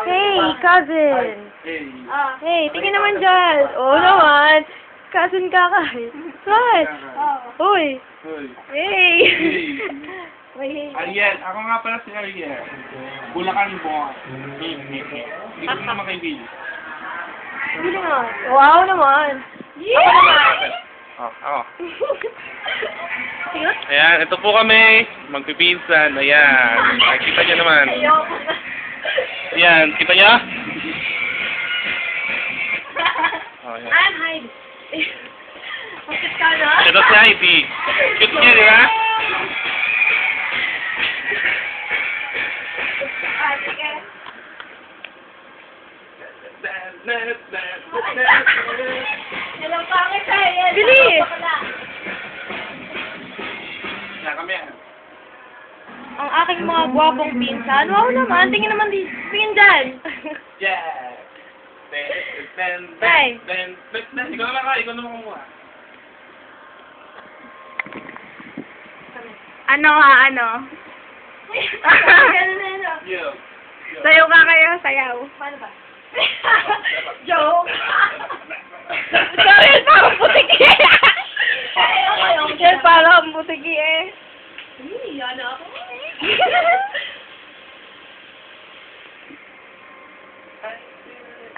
Hey, cousin. Hey. Hey, tingin naman dyan. Oo naman. Cousin Kakay. What? Uy. Hoy. Hey. Hey. Ariel, ako nga pala si Ariel. Bulacan mo. Hindi ko naman kay Bill. Bili nga. Wow naman. Ako naman. Ako. Tingnan. Ayan, ito po kami. Magpipinsan. Ayan. Kita nyo naman. Ayoko na. Ayan, kita nyo? Oh, ayan. I'm hide. Bakit ka na? Ito si Heidi. Cute niya, di ba? Ah, sige. Ilang pangit tayo yan. Bilis! Na kami. Ang aking mga gwapong pinsan. Wow naman. Tingin naman di. Tingin dyan. Yeah. Bye. Ikaw naman ka. Ikaw naman kumuha. Ano nga, ano? Yo. Sayaw ka kayo, sayaw. Paano ba? Joke! Sorry, parang putiki eh! Yan, parang putiki eh. Yan ako.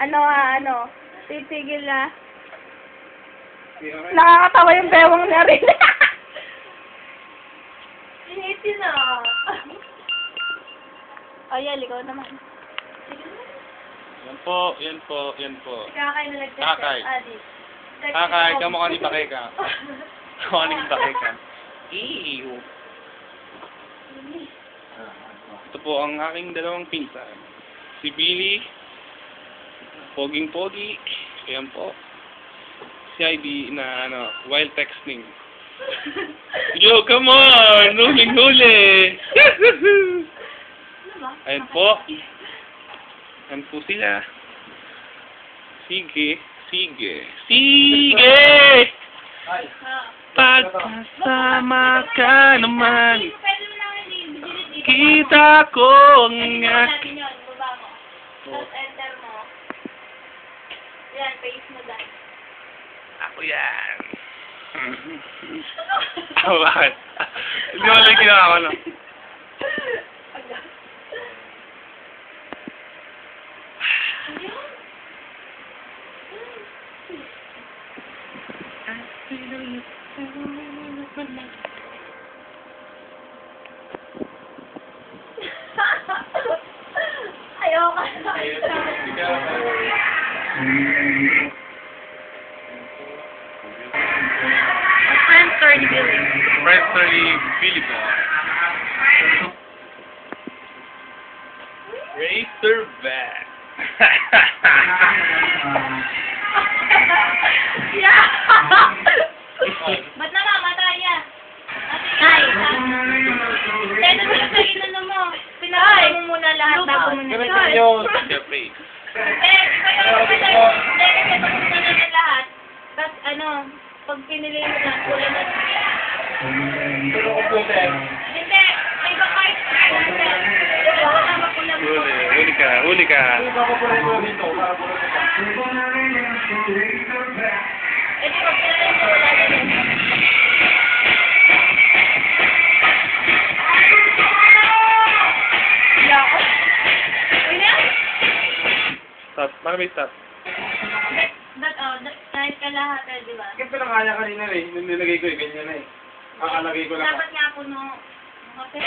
Ano nga, ano? Titigil na. Nakakatawa yung bewang na rin. Initin na. Ayal, ikaw naman. Yan po, yan po, yan po. Kakay na nagtest. Kakay. Adi. Kakay, kamukha ni Bakay ka. Kamukha ni Bakay ka. Ew. Ito po ang aking dalawang pinsan. Si Billy. Poging-pogi. Ayan po. Si Heidi na, while texting. Yo, come on! Huling-huli! Ayan po. Ayan po sila. Sige. Sige. Sige! Pagkasama ka naman, kita ko ang natin yun, baba mo. Tapos enter mo. Yan, face mo dahil. Ako yan. Bakit? Hindi mo lang ginawa ko, no? Ayoko. Friends already building. Friends already Philippine. Razorback. Yeah! Ba't namamatay yan? Ay! Kaya naman sa inano mo. Pinakita mo muna lahat bago mo na. Ganun yun. Siyempre. Kasi tapos mo na lahat. Tapos pag pinili mo na, kulay na. Hindi! May bakit. Huli ka, huli ka. Eh di pag pinili mo, wala na yun. Stop. Paano may stop? Kahit kalahat, di ba? Kasi pinakaya kanina eh. Nilagay ko eh. Ganyan na eh. Akalagay ko lang. Dapat nga puno. Okay.